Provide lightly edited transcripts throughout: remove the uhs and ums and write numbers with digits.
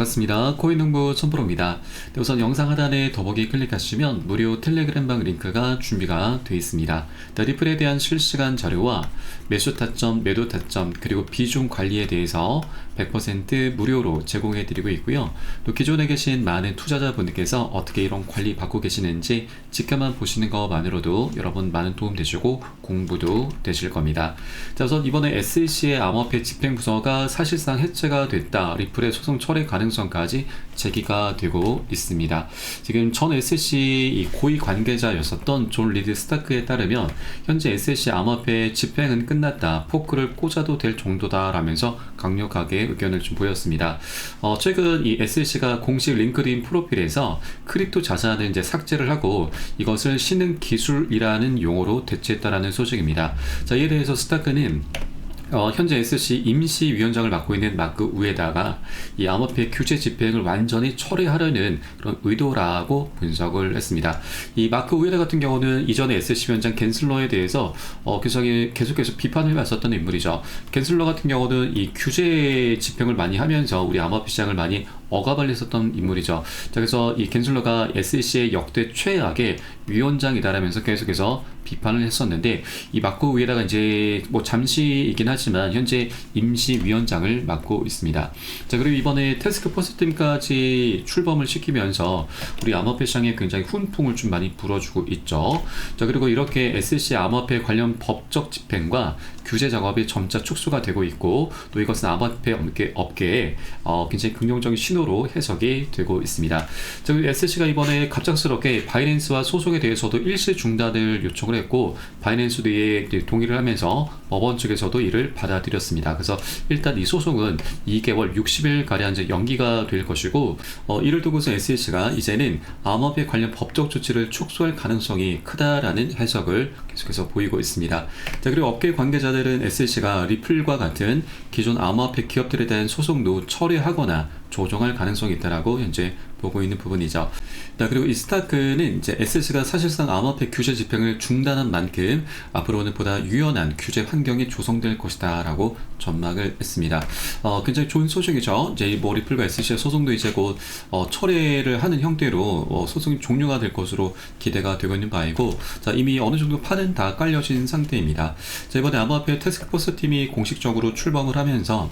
반갑습니다. 코인농부 천프로입니다. 우선 영상 하단에 더보기 클릭하시면 무료 텔레그램방 링크가 준비가 되어 있습니다. 리플에 대한 실시간 자료와 매수 타점, 매도 타점, 그리고 비중 관리에 대해서 100% 무료로 제공해 드리고 있고요. 또 기존에 계신 많은 투자자분들께서 어떻게 이런 관리 받고 계시는지 지켜만 보시는 것만으로도 여러분 많은 도움 되시고 공부도 되실 겁니다. 자, 우선 이번에 SEC의 암호화폐 집행부서가 사실상 해체가 됐다. 리플의 소송 철회 가능성까지 제기가 되고 있습니다. 지금 전 SEC 이 고위 관계자였었던 존 리드 스타크에 따르면 현재 SEC 암호화폐 집행은 끝났다. 포크를 꽂아도 될 정도다 라면서 강력하게 의견을 좀 보였습니다. 최근 이 SEC가 공식 링크드인 프로필에서 크립토 자산을 이제 삭제를 하고 이것을 신흥 기술이라는 용어로 대체했다라는 소식입니다. 자, 이에 대해서 스타크는 현재 SEC 임시위원장을 맡고 있는 마크 우에다가 이 암호화폐 규제 집행을 완전히 철회하려는 그런 의도라고 분석을 했습니다. 이 마크 우에다 같은 경우는 이전에 SEC 위원장 겐슬러에 대해서 계속해서 비판을 해왔었던 인물이죠. 겐슬러 같은 경우는 이 규제 집행을 많이 하면서 우리 암호화폐 시장을 많이 억압을 했었던 인물이죠. 자, 그래서 이 겐슬러가 SEC의 역대 최악의 위원장이다라면서 계속해서 비판을 했었는데, 이 마크 우에다가 이제 뭐 잠시이긴 하지만 현재 임시위원장을 맡고 있습니다. 자, 그리고 이번에 태스크포스 팀까지 출범을 시키면서 우리 암호화폐 시장에 굉장히 훈풍을 좀 많이 불어주고 있죠. 자, 그리고 이렇게 SEC 암호화폐 관련 법적 집행과 규제 작업이 점차 축소가 되고 있고, 또 이것은 암호화폐 업계에 굉장히 긍정적인 신호로 해석이 되고 있습니다. 자, 그리고 SEC가 이번에 갑작스럽게 바이낸스와 소송에 대해서도 일시 중단을 요청을 했고, 바이낸스도 이에 동의를 하면서 법원 측에서도 이를 받아들였습니다. 그래서 일단 이 소송은 2개월 60일가량 이제 연기가 될 것이고, 이를 두고서 SEC가 이제는 암호화폐 관련 법적 조치를 축소할 가능성이 크다라는 해석을 계속해서 보이고 있습니다. 자, 그리고 업계 관계자들은 SEC가 리플과 같은 기존 암호화폐 기업들에 대한 소송도 철회하거나 조정할 가능성이 있다라고 현재 보고 있는 부분이죠. 자, 그리고 이 스타크는 이제 SEC가 사실상 암호화폐 규제 집행을 중단한 만큼 앞으로는 보다 유연한 규제 환경이 조성될 것이다라고 전망을 했습니다. 굉장히 좋은 소식이죠. 이제 뭐 리플과 SEC의 소송도 이제 곧 철회를 하는 형태로 소송이 종료가 될 것으로 기대가 되고 있는 바이고, 자, 이미 어느 정도 판은 다 깔려진 상태입니다. 자, 이번에 암호화폐 태스크포스 팀이 공식적으로 출범을 하면서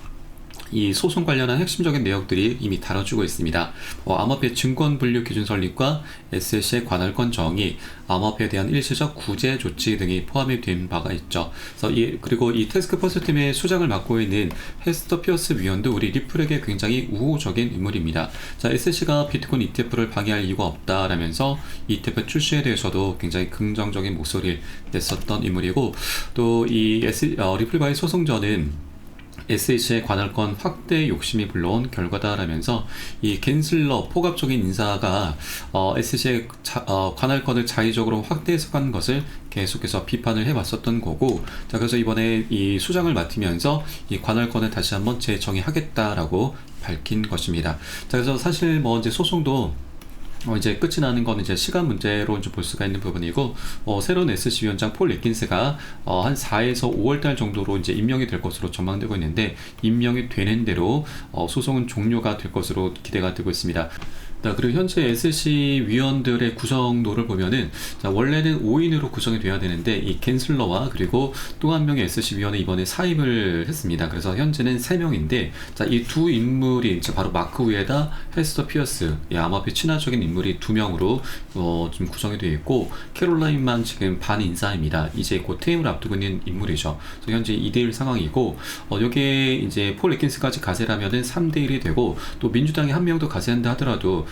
이 소송 관련한 핵심적인 내역들이 이미 다뤄지고 있습니다. 암호화폐 증권 분류 기준 설립과 SEC의 관할권 정의, 암호화폐에 대한 일시적 구제 조치 등이 포함이 된 바가 있죠. 그리고 이 태스크포스 팀의 수장을 맡고 있는 헤스터 피어스 위원도 우리 리플에게 굉장히 우호적인 인물입니다. 자, SEC가 비트코인 ETF를 방해할 이유가 없다라면서 ETF 출시에 대해서도 굉장히 긍정적인 목소리를 냈었던 인물이고, 또 이 리플과의 소송전은 SEC의 관할권 확대 욕심이 불러온 결과다라면서 이 겐슬러 포괄적인 인사가 SEC의 관할권을 자의적으로 확대해서 간 것을 계속해서 비판을 해왔었던 거고, 자, 그래서 이번에 이 수장을 맡으면서 이 관할권을 다시 한번 재정의하겠다라고 밝힌 것입니다. 자, 그래서 사실 뭐 이제 소송도 이제 끝이 나는 건 이제 시간 문제로 좀 볼 수가 있는 부분이고, 새로운 SEC 위원장 폴 애킨스가 한 4에서 5월달 정도로 이제 임명이 될 것으로 전망되고 있는데, 임명이 되는 대로 소송은 종료가 될 것으로 기대가 되고 있습니다. 자, 그리고 현재 SEC 위원들의 구성도를 보면은, 자, 원래는 5인으로 구성이 돼야 되는데 이 겐슬러와 그리고 또 한 명의 SEC 위원이 이번에 사임을 했습니다. 그래서 현재는 3명인데, 자, 이 두 인물이 이제 바로 마크 우에다, 헤스터 피어스, 암호화폐 친화적인 인물이 2명으로 좀 구성이 되어 있고, 캐롤라인만 지금 반인사입니다. 이제 곧 퇴임을 앞두고 있는 인물이죠. 그래서 현재 2대1 상황이고, 여기에 이제 폴 애킨스까지 가세라면은 3대1이 되고, 또 민주당이 한 명 더 가세한다 하더라도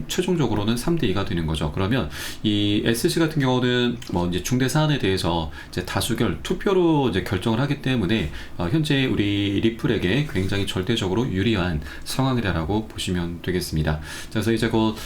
최종적으로는 3대2가 되는 거죠. 그러면 이 SEC 같은 경우는 뭐 이제 중대 사안에 대해서 이제 다수결 투표로 이제 결정을 하기 때문에 현재 우리 리플에게 굉장히 절대적으로 유리한 상황이라고 보시면 되겠습니다. 그래서 이제 곧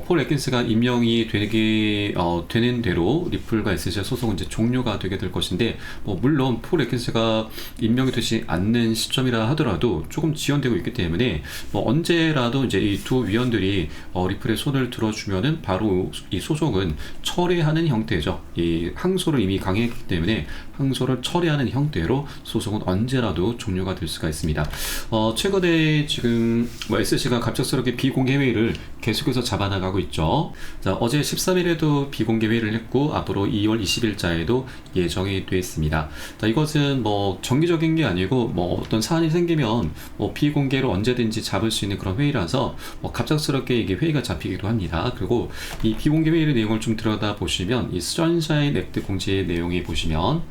폴 애킨스가 임명이 되는 대로 리플과 SC의 소송은 이제 종료가 되게 될 것인데, 물론 폴 애킨스가 임명이 되지 않는 시점이라 하더라도 조금 지연되고 있기 때문에 언제라도 이제 이 두 위원들이 리플의 손을 들어주면은 바로 이 소송은 철회하는 형태죠. 이 항소를 이미 강행했기 때문에 항소를 철회하는 형태로 소송은 언제라도 종료가 될 수가 있습니다. 최근에 지금 SC가 갑작스럽게 비공개 회의를 계속해서 잡아나가고 있죠. 자, 어제 13일에도 비공개 회의를 했고 앞으로 2월 20일자에도 예정이 되어 있습니다. 자, 이것은 정기적인 게 아니고 어떤 사안이 생기면 비공개로 언제든지 잡을 수 있는 그런 회의라서 갑작스럽게 이게 회의가 잡히기도 합니다. 그리고 이 비공개 회의의 내용을 좀 들여다 보시면 이 선샤인 액트 공지의 내용이 보시면,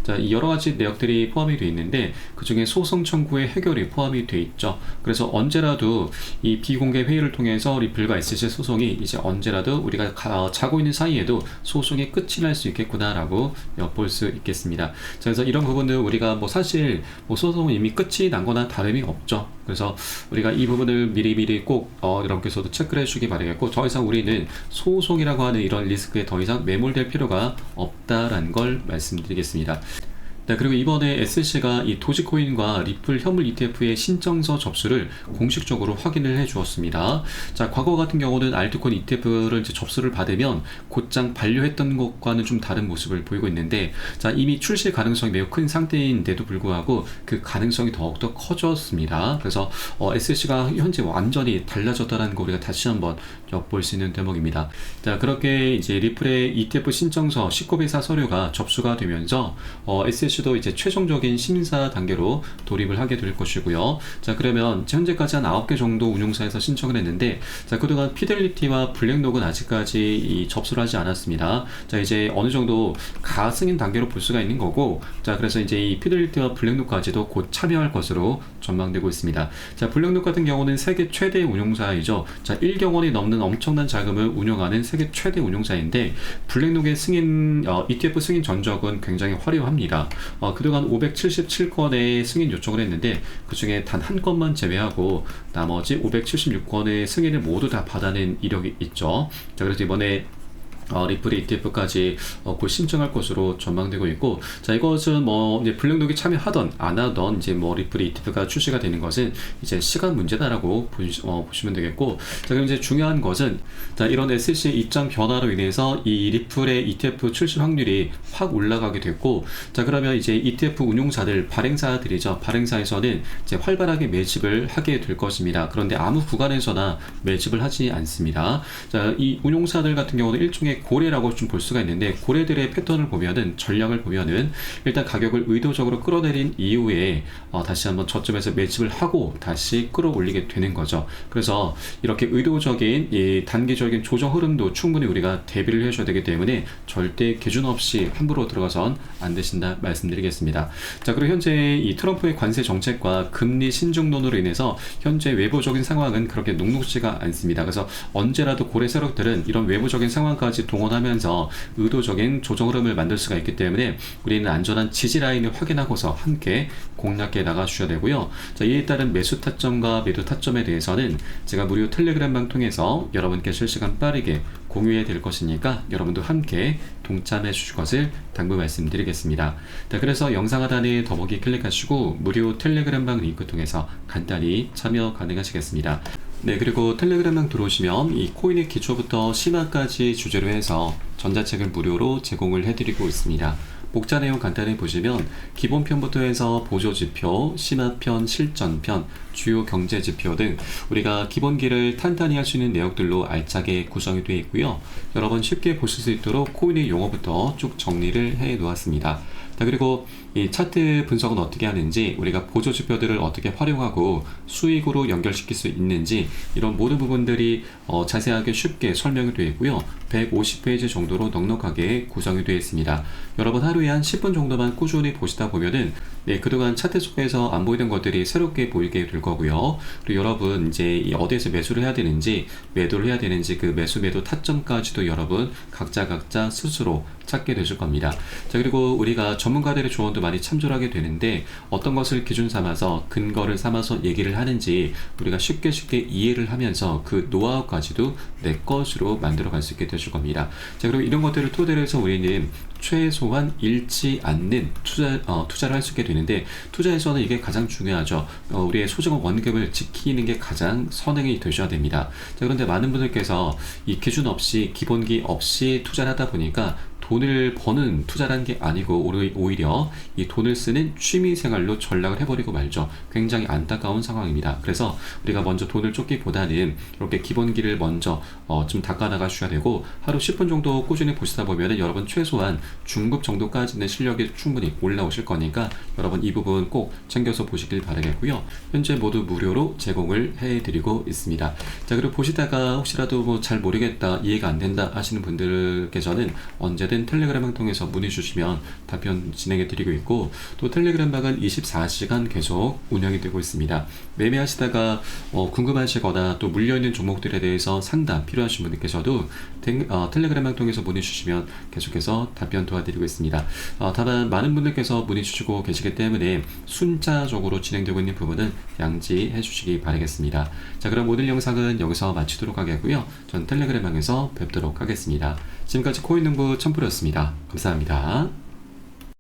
자, 이 여러 가지 내역들이 포함이 되어 있는데 그 중에 소송 청구의 해결이 포함이 되어 있죠. 그래서 언제라도 이 비공개 회의를 통해서 리플과 SC 소송이 이제 언제라도 우리가 자고 있는 사이에도 소송이 끝이 날 수 있겠구나라고 엿볼 수 있겠습니다. 자, 그래서 이런 부분들 우리가 사실 소송은 이미 끝이 난 거나 다름이 없죠. 그래서 우리가 이 부분을 미리미리 꼭 여러분께서도 체크를 해주시기 바라겠고, 더 이상 우리는 소송이라고 하는 이런 리스크에 더 이상 매몰될 필요가 없다라는 걸 말씀드리겠습니다. 네, 그리고 이번에 SC가 이 도지코인과 리플 현물 ETF의 신청서 접수를 공식적으로 확인을 해 주었습니다. 자, 과거 같은 경우는 알트코인 ETF를 이제 접수를 받으면 곧장 반려했던 것과는 좀 다른 모습을 보이고 있는데, 자, 이미 출시 가능성이 매우 큰 상태인데도 불구하고 그 가능성이 더욱더 커졌습니다. 그래서 SC가 현재 완전히 달라졌다는 거 우리가 다시 한번 엿볼 수 있는 대목입니다. 자, 그렇게 이제 리플의 ETF 신청서 19배사 서류가 접수가 되면서 SC도 이제 최종적인 심사 단계로 돌입을 하게 될 것이고요. 자, 그러면 현재까지 한 9개 정도 운용사에서 신청을 했는데, 자, 그동안 피델리티와 블랙록은 아직까지 접수를 하지 않았습니다. 자, 이제 어느 정도 가승인 단계로 볼 수가 있는 거고, 자, 그래서 이제 이 피델리티와 블랙록까지도 곧 참여할 것으로 전망되고 있습니다. 자, 블랙록 같은 경우는 세계 최대 운용사이죠. 자, 1억 원이 넘는 엄청난 자금을 운용하는 세계 최대 운용사인데, 블랙록의 ETF 승인 전적은 굉장히 화려합니다. 그동안 577건의 승인 요청을 했는데 그 중에 단 한 건만 제외하고 나머지 576건의 승인을 모두 다 받아낸 이력이 있죠. 자, 그래서 이번에 리플의 ETF까지 곧 신청할 것으로 전망되고 있고, 자, 이것은 이제 블랙록이 참여하던 안 하던 이제 리플의 ETF가 출시가 되는 것은 이제 시간 문제다라고 보시면 되겠고, 자, 그럼 이제 중요한 것은, 자, 이런 SC의 입장 변화로 인해서 이 리플의 ETF 출시 확률이 확 올라가게 됐고, 자, 그러면 이제 ETF 운용사들, 발행사들이죠. 발행사에서는 이제 활발하게 매집을 하게 될 것입니다. 그런데 아무 구간에서나 매집을 하지 않습니다. 자, 이 운용사들 같은 경우는 일종의 고래라고 좀 볼 수가 있는데, 고래들의 패턴을 보면은, 전략을 보면은 일단 가격을 의도적으로 끌어내린 이후에 다시 한번 저점에서 매집을 하고 다시 끌어올리게 되는 거죠. 그래서 이렇게 의도적인 이 단기적인 조정 흐름도 충분히 우리가 대비를 해줘야 되기 때문에 절대 기준 없이 함부로 들어가선 안 되신다 말씀드리겠습니다. 자, 그리고 현재 이 트럼프의 관세 정책과 금리 신중론으로 인해서 현재 외부적인 상황은 그렇게 녹록지가 않습니다. 그래서 언제라도 고래 세력들은 이런 외부적인 상황까지 동원하면서 의도적인 조정 흐름을 만들 수가 있기 때문에 우리는 안전한 지지 라인을 확인하고서 함께 공략해 나가 주셔야 되고요. 자, 이에 따른 매수 타점과 매도 타점에 대해서는 제가 무료 텔레그램방 통해서 여러분께 실시간 빠르게 공유해 드릴 것이니까 여러분도 함께 동참해 주실 것을 당부 말씀드리겠습니다. 자, 그래서 영상 하단에 더보기 클릭하시고 무료 텔레그램방 링크 통해서 간단히 참여 가능하시겠습니다. 네, 그리고 텔레그램방 들어오시면 이 코인의 기초부터 심화까지 주제로 해서 전자책을 무료로 제공을 해드리고 있습니다. 목차 내용 간단히 보시면 기본편부터 해서 보조지표, 심화편, 실전편, 주요 경제지표 등 우리가 기본기를 탄탄히 할 수 있는 내역들로 알차게 구성이 되어 있고요. 여러분 쉽게 보실 수 있도록 코인의 용어부터 쭉 정리를 해 놓았습니다. 자, 그리고 이 차트 분석은 어떻게 하는지, 우리가 보조지표들을 어떻게 활용하고 수익으로 연결시킬 수 있는지, 이런 모든 부분들이 자세하게 쉽게 설명이 되어 있고요. 150페이지 정도로 넉넉하게 구성이 되어 있습니다. 여러분 하루에 한 10분 정도만 꾸준히 보시다 보면은 그동안 차트 속에서 안 보이던 것들이 새롭게 보이게 될 거고요. 그리고 여러분 이제 어디에서 매수를 해야 되는지, 매도를 해야 되는지, 그 매수 매도 타점까지도 여러분 각자 스스로 찾게 되실 겁니다. 자, 그리고 우리가 전문가들의 조언도 우리나라도 많이 참조를 하게 되는데 어떤 것을 기준 삼아서 근거를 삼아서 얘기를 하는지 우리가 쉽게 이해를 하면서 그 노하우까지도 내 것으로 만들어 갈 수 있게 되실 겁니다. 자, 그리고 이런 것들을 토대로 해서 우리는 최소한 잃지 않는 투자를 할 수 있게 되는데, 투자에서는 이게 가장 중요하죠. 우리의 소중한 원금을 지키는 게 가장 선행이 되셔야 됩니다. 자, 그런데 많은 분들께서 이 기준 없이, 기본기 없이 투자를 하다 보니까 돈을 버는 투자라는 게 아니고 오히려 이 돈을 쓰는 취미생활로 전락을 해버리고 말죠. 굉장히 안타까운 상황입니다. 그래서 우리가 먼저 돈을 쫓기보다는 이렇게 기본기를 먼저 좀 닦아나가셔야 되고, 하루 10분 정도 꾸준히 보시다 보면 여러분 최소한 중급 정도까지는 실력이 충분히 올라오실 거니까 여러분 이 부분 꼭 챙겨서 보시길 바라겠고요. 현재 모두 무료로 제공을 해드리고 있습니다. 자, 그리고 보시다가 혹시라도 뭐 잘 모르겠다, 이해가 안 된다 하시는 분들께서는 언제든 텔레그램을 통해서 문의 주시면 답변 진행해 드리고 있고, 또 텔레그램방은 24시간 계속 운영이 되고 있습니다. 매매하시다가 궁금하시거나 또 물려있는 종목들에 대해서 상담 필요하신 분들께서도 텔레그램방 통해서 문의 주시면 계속해서 답변 도와드리고 있습니다. 다만 많은 분들께서 문의 주시고 계시기 때문에 순차적으로 진행되고 있는 부분은 양지해 주시기 바라겠습니다. 자, 그럼 오늘 영상은 여기서 마치도록 하겠고요. 전 텔레그램방에서 뵙도록 하겠습니다. 지금까지 코인농부 첨프로였습니다. 감사합니다.